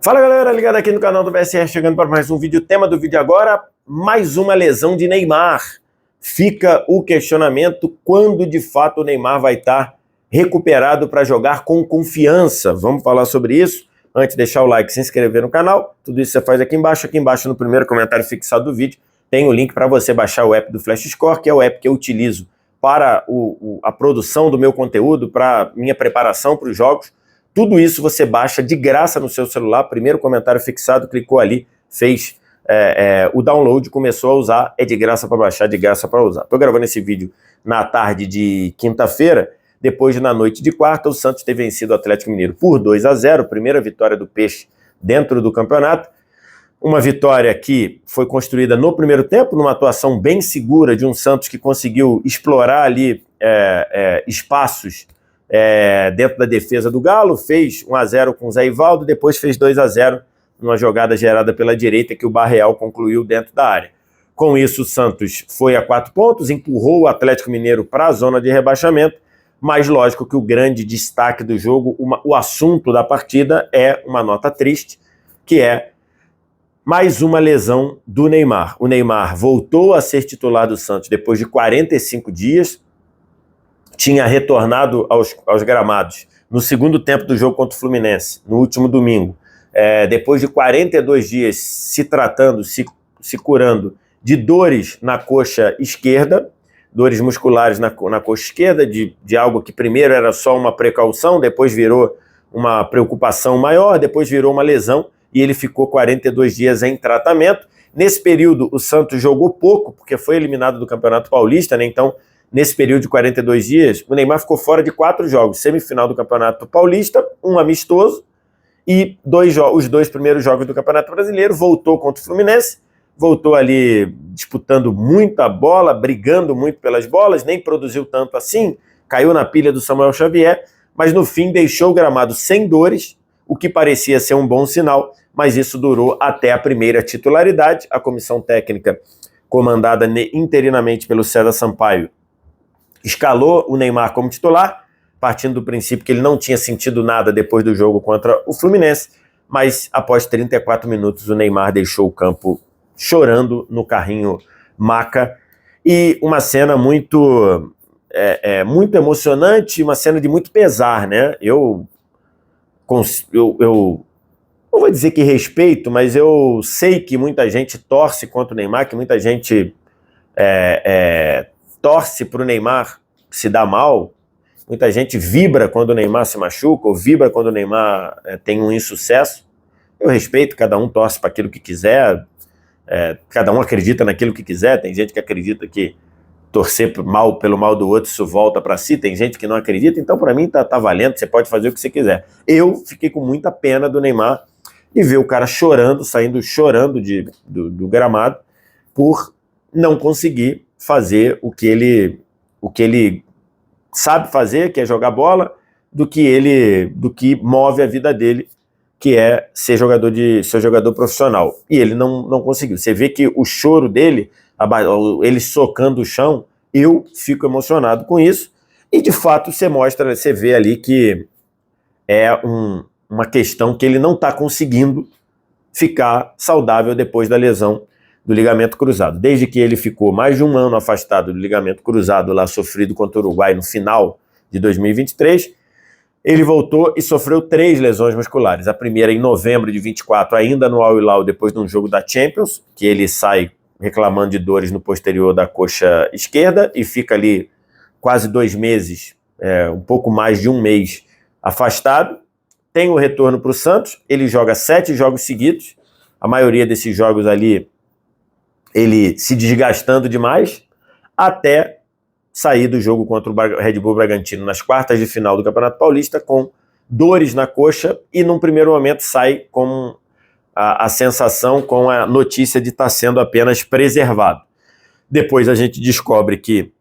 Fala galera, ligado aqui no canal do BSR, chegando para mais um vídeo. O tema do vídeo agora, mais uma lesão de Neymar. Fica o questionamento quando de fato o Neymar vai estar recuperado para jogar com confiança. Vamos falar sobre isso. Antes de deixar o like, se inscrever no canal, tudo isso você faz aqui embaixo. Aqui embaixo no primeiro comentário fixado do vídeo tem o link para você baixar o app do Flash Score, que é o app que eu utilizo para a produção do meu conteúdo, para minha preparação para os jogos. Tudo isso você baixa de graça no seu celular. Primeiro comentário fixado, clicou ali, fez o download, começou a usar, é de graça para baixar, de graça para usar. Estou gravando esse vídeo na tarde de quinta-feira, depois na noite de quarta, o Santos ter vencido o Atlético Mineiro por 2-0, primeira vitória do Peixe dentro do campeonato. Uma vitória que foi construída no primeiro tempo, numa atuação bem segura de um Santos que conseguiu explorar ali espaços dentro da defesa do Galo, fez 1-0 com o Zé Ivaldo, depois fez 2-0 numa jogada gerada pela direita que o Barreal concluiu dentro da área. Com isso, o Santos foi a 4 pontos, empurrou o Atlético Mineiro para a zona de rebaixamento, mas lógico que o grande destaque do jogo, o assunto da partida é uma nota triste, que é mais uma lesão do Neymar. O Neymar voltou a ser titular do Santos depois de 45 dias, tinha retornado aos gramados no segundo tempo do jogo contra o Fluminense, no último domingo, depois de 42 dias se tratando, se curando de dores na coxa esquerda, dores musculares na coxa esquerda, de algo que primeiro era só uma precaução, depois virou uma preocupação maior, depois virou uma lesão, e ele ficou 42 dias em tratamento. Nesse período, o Santos jogou pouco, porque foi eliminado do Campeonato Paulista, né? Então, nesse período de 42 dias, o Neymar ficou fora de 4 jogos, semifinal do Campeonato Paulista, um amistoso, e os dois primeiros jogos do Campeonato Brasileiro. Voltou contra o Fluminense, voltou ali disputando muita bola, brigando muito pelas bolas, nem produziu tanto assim, caiu na pilha do Samuel Xavier, mas no fim deixou o gramado sem dores, o que parecia ser um bom sinal, mas isso durou até a primeira titularidade. A comissão técnica, comandada interinamente pelo César Sampaio, escalou o Neymar como titular, partindo do princípio que ele não tinha sentido nada depois do jogo contra o Fluminense, mas após 34 minutos o Neymar deixou o campo chorando no carrinho maca, e uma cena muito emocionante, uma cena de muito pesar, né? Eu não vou dizer que respeito, mas eu sei que muita gente torce contra o Neymar, que muita gente torce para o Neymar se dar mal, muita gente vibra quando o Neymar se machuca, ou vibra quando o Neymar tem um insucesso. Eu respeito, cada um torce para aquilo que quiser, cada um acredita naquilo que quiser. Tem gente que acredita que torcer pelo mal do outro, isso volta para si, tem gente que não acredita, então para mim tá valendo, você pode fazer o que você quiser. Eu fiquei com muita pena do Neymar e ver o cara chorando, saindo chorando do gramado por não conseguir fazer o que ele sabe fazer, que é jogar bola, do que move a vida dele, que é ser jogador profissional. E ele não conseguiu. Você vê que o choro dele, ele socando o chão, eu fico emocionado com isso, e de fato você vê ali que é uma questão que ele não está conseguindo ficar saudável depois da lesão do ligamento cruzado. Desde que ele ficou mais de um ano afastado do ligamento cruzado lá sofrido contra o Uruguai no final de 2023, ele voltou e sofreu 3 lesões musculares. A primeira em novembro de 24, ainda no Al Hilal, depois de um jogo da Champions, que ele sai reclamando de dores no posterior da coxa esquerda e fica ali quase 2 meses, um pouco mais de um mês afastado. Tem o retorno para o Santos, ele joga 7 jogos seguidos, a maioria desses jogos ali ele se desgastando demais, até sair do jogo contra o Red Bull Bragantino nas quartas de final do Campeonato Paulista com dores na coxa, e num primeiro momento sai com a sensação, com a notícia de estar sendo apenas preservado. Depois a gente descobre que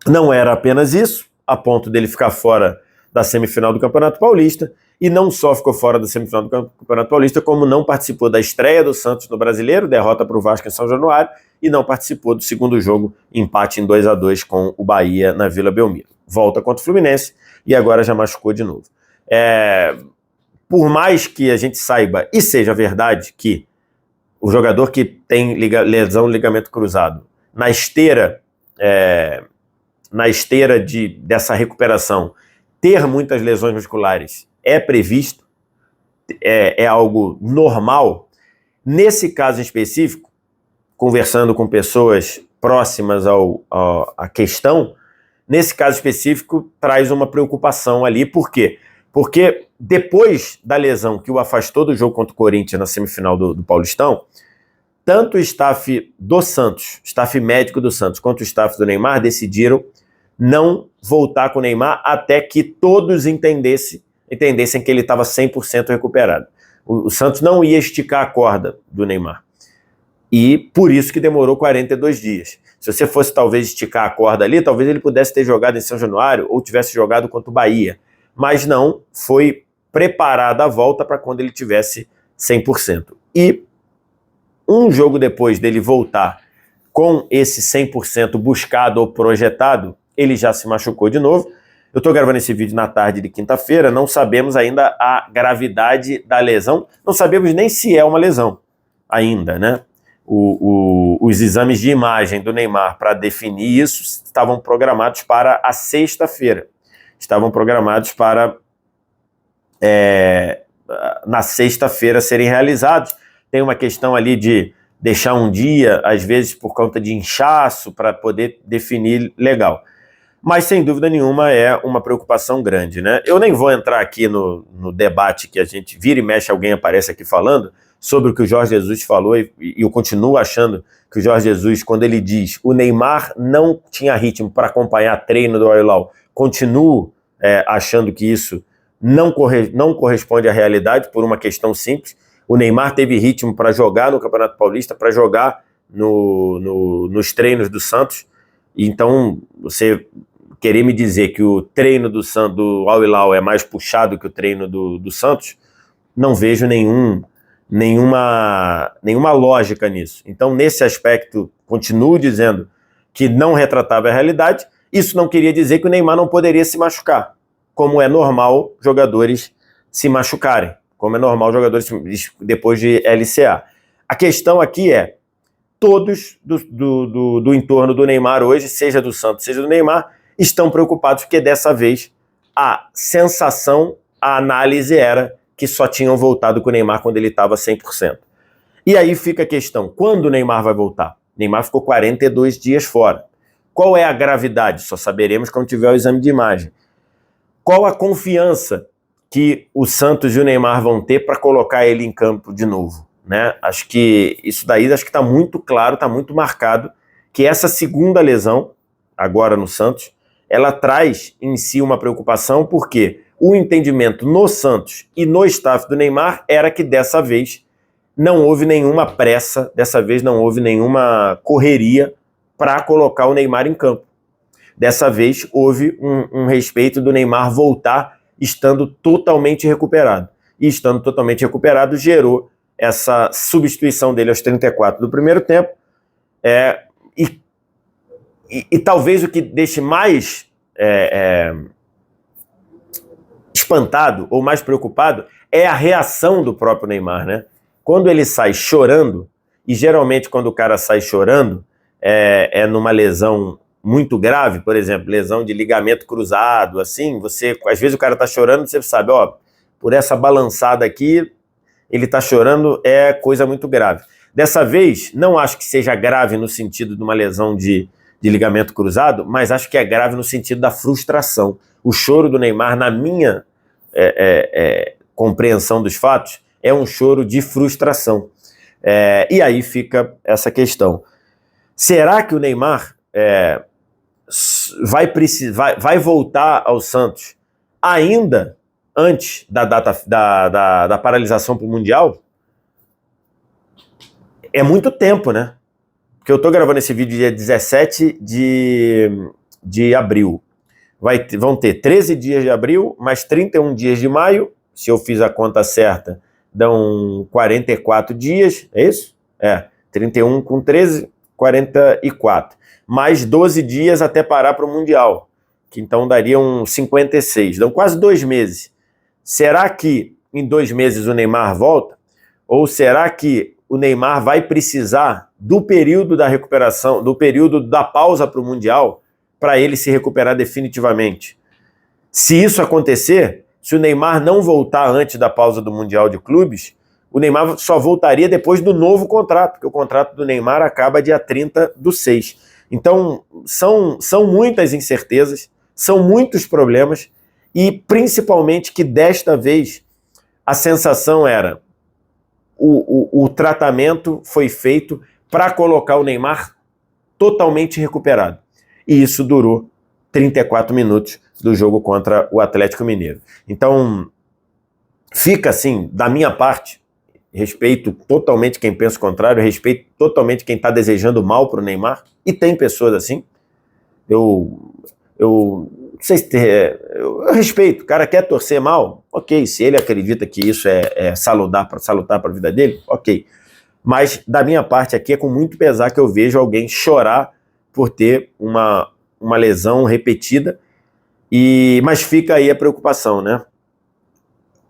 não era apenas isso, a ponto dele ficar fora da semifinal do Campeonato Paulista, e não só ficou fora da semifinal do Campeonato Paulista, como não participou da estreia do Santos no Brasileiro, derrota para o Vasco em São Januário, e não participou do segundo jogo, empate em 2-2 com o Bahia na Vila Belmiro. Volta contra o Fluminense, e agora já machucou de novo. por mais que a gente saiba, e seja verdade, que o jogador que tem lesão no ligamento cruzado, na esteira dessa recuperação, ter muitas lesões musculares é previsto, é algo normal. Nesse caso específico, conversando com pessoas próximas à questão, nesse caso específico traz uma preocupação ali. Por quê? Porque depois da lesão que o afastou do jogo contra o Corinthians na semifinal do Paulistão, tanto o staff do Santos, staff médico do Santos, quanto o staff do Neymar decidiram não voltar com o Neymar até que todos entendessem que ele estava 100% recuperado. O Santos não ia esticar a corda do Neymar. E por isso que demorou 42 dias. Se você fosse talvez esticar a corda ali, talvez ele pudesse ter jogado em São Januário ou tivesse jogado contra o Bahia. Mas não, foi preparada a volta para quando ele tivesse 100%. E um jogo depois dele voltar com esse 100% buscado ou projetado, ele já se machucou de novo. Eu estou gravando esse vídeo na tarde de quinta-feira, não sabemos ainda a gravidade da lesão, não sabemos nem se é uma lesão ainda, né? Os exames de imagem do Neymar para definir isso estavam programados para a sexta-feira. Estavam programados para na sexta-feira serem realizados. Tem uma questão ali de deixar um dia, às vezes por conta de inchaço, para poder definir legal. Mas, sem dúvida nenhuma, é uma preocupação grande, né? Eu nem vou entrar aqui no debate que a gente vira e mexe, alguém aparece aqui falando sobre o que o Jorge Jesus falou, e eu continuo achando que o Jorge Jesus, quando ele diz o Neymar não tinha ritmo para acompanhar treino do Al-Hilal, continuo achando que isso não corresponde à realidade por uma questão simples. O Neymar teve ritmo para jogar no Campeonato Paulista, para jogar nos treinos do Santos. Então, você querer me dizer que o treino do Al-Hilal é mais puxado que o treino do Santos, não vejo nenhuma lógica nisso. Então, nesse aspecto, continuo dizendo que não retratava a realidade. Isso não queria dizer que o Neymar não poderia se machucar, como é normal jogadores se machucarem, como é normal jogadores depois de LCA. A questão aqui é, todos do entorno do Neymar hoje, seja do Santos, seja do Neymar, estão preocupados porque dessa vez a sensação, a análise era que só tinham voltado com o Neymar quando ele estava 100%. E aí fica a questão, quando o Neymar vai voltar? O Neymar ficou 42 dias fora. Qual é a gravidade? Só saberemos quando tiver o exame de imagem. Qual a confiança que o Santos e o Neymar vão ter para colocar ele em campo de novo? Né? Acho que isso daí está muito claro, está muito marcado, que essa segunda lesão, agora no Santos, ela traz em si uma preocupação, porque o entendimento no Santos e no staff do Neymar era que dessa vez não houve nenhuma pressa, dessa vez não houve nenhuma correria para colocar o Neymar em campo. Dessa vez houve um respeito do Neymar voltar estando totalmente recuperado. E estando totalmente recuperado gerou essa substituição dele aos 34 do primeiro tempo, e talvez o que deixe mais espantado ou mais preocupado é a reação do próprio Neymar, né? Quando ele sai chorando, e geralmente quando o cara sai chorando é numa lesão muito grave, por exemplo, lesão de ligamento cruzado, assim, às vezes o cara tá chorando, você sabe, ó, por essa balançada aqui, ele tá chorando, é coisa muito grave. Dessa vez, não acho que seja grave no sentido de uma lesão de ligamento cruzado, mas acho que é grave no sentido da frustração. O choro do Neymar, na minha compreensão dos fatos, é um choro de frustração. E aí fica essa questão. Será que o Neymar vai voltar ao Santos ainda antes da data da paralisação para o Mundial? É muito tempo, né? Porque eu estou gravando esse vídeo dia 17 de abril. Vão ter 13 dias de abril, mais 31 dias de maio. Se eu fiz a conta certa, dão 44 dias, é isso? 31 com 13, 44. Mais 12 dias até parar para o Mundial, que então dariam 56. Dão quase 2 meses. Será que em 2 meses o Neymar volta? Ou será que o Neymar vai precisar do período da recuperação, do período da pausa para o Mundial, para ele se recuperar definitivamente? Se isso acontecer, se o Neymar não voltar antes da pausa do Mundial de Clubes, o Neymar só voltaria depois do novo contrato, porque o contrato do Neymar acaba dia 30/6. Então, são muitas incertezas, são muitos problemas, e principalmente que desta vez a sensação era o tratamento foi feito para colocar o Neymar totalmente recuperado. E isso durou 34 minutos do jogo contra o Atlético Mineiro. Então, fica assim, da minha parte, respeito totalmente quem pensa o contrário, respeito totalmente quem está desejando mal para o Neymar, e tem pessoas assim. Eu não sei se eu respeito, o cara quer torcer mal, ok, se ele acredita que isso é salutar para a vida dele, ok. Mas da minha parte aqui é com muito pesar que eu vejo alguém chorar por ter uma lesão repetida, mas fica aí a preocupação, né?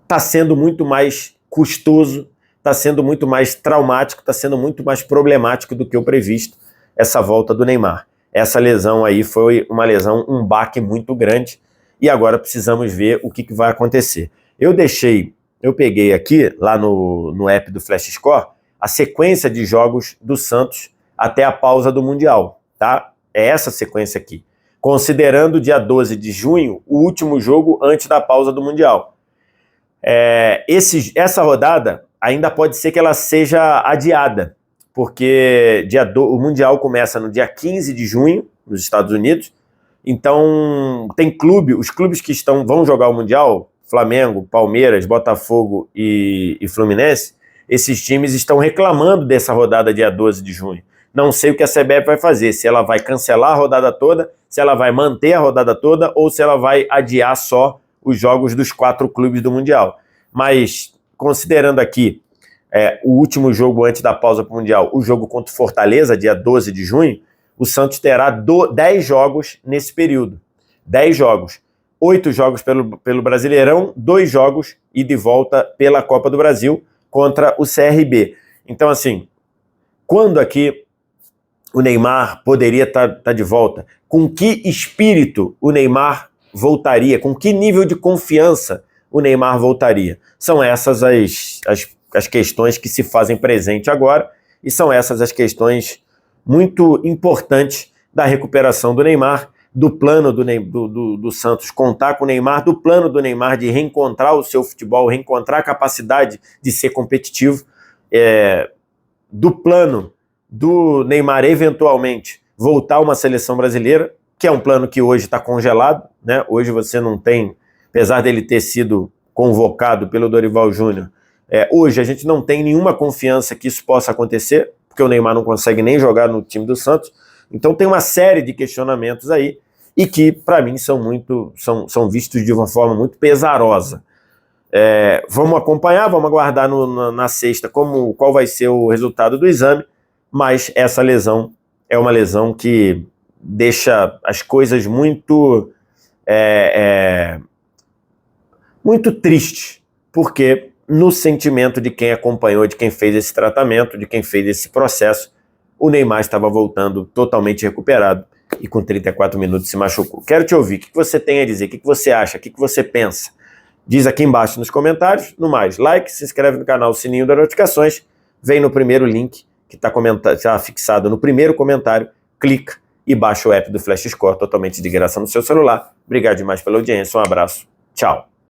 Está sendo muito mais custoso, está sendo muito mais traumático, está sendo muito mais problemático do que o previsto, essa volta do Neymar. Essa lesão aí foi uma lesão, um baque muito grande, e agora precisamos ver o que vai acontecer. Eu peguei aqui, lá no app do Flash Score, a sequência de jogos do Santos até a pausa do Mundial, tá? É essa sequência aqui. Considerando dia 12 de junho, o último jogo antes da pausa do Mundial. Essa rodada ainda pode ser que ela seja adiada, porque o Mundial começa no dia 15 de junho, nos Estados Unidos. Então, os clubes que vão jogar o Mundial, Flamengo, Palmeiras, Botafogo e Fluminense, esses times estão reclamando dessa rodada dia 12 de junho. Não sei o que a CBF vai fazer, se ela vai cancelar a rodada toda, se ela vai manter a rodada toda, ou se ela vai adiar só os jogos dos 4 clubes do Mundial. Mas, considerando aqui o último jogo antes da pausa para o Mundial, o jogo contra o Fortaleza, dia 12 de junho, o Santos terá 10 jogos nesse período. 10 jogos. 8 jogos pelo Brasileirão, 2 jogos e de volta pela Copa do Brasil contra o CRB. Então, assim, quando aqui o Neymar poderia estar de volta? Com que espírito o Neymar voltaria? Com que nível de confiança o Neymar voltaria? São essas as questões que se fazem presente agora, e são essas as questões muito importantes da recuperação do Neymar, do plano do Santos contar com o Neymar, do plano do Neymar de reencontrar o seu futebol, reencontrar a capacidade de ser competitivo, do plano do Neymar eventualmente voltar a uma seleção brasileira, que é um plano que hoje está congelado, né? Hoje você não tem, apesar dele ter sido convocado pelo Dorival Júnior, hoje a gente não tem nenhuma confiança que isso possa acontecer, porque o Neymar não consegue nem jogar no time do Santos. Então tem uma série de questionamentos aí, e que para mim são vistos de uma forma muito pesarosa. Vamos acompanhar, vamos aguardar na sexta qual vai ser o resultado do exame, mas essa lesão é uma lesão que deixa as coisas muito tristes, porque no sentimento de quem acompanhou, de quem fez esse tratamento, de quem fez esse processo, o Neymar estava voltando totalmente recuperado e com 34 minutos se machucou. Quero te ouvir, o que você tem a dizer, o que você acha, o que você pensa? Diz aqui embaixo nos comentários. No mais, like, se inscreve no canal, sininho das notificações, vem no primeiro link que está fixado no primeiro comentário, clica e baixa o app do Flash Score totalmente de graça no seu celular. Obrigado demais pela audiência, um abraço, tchau.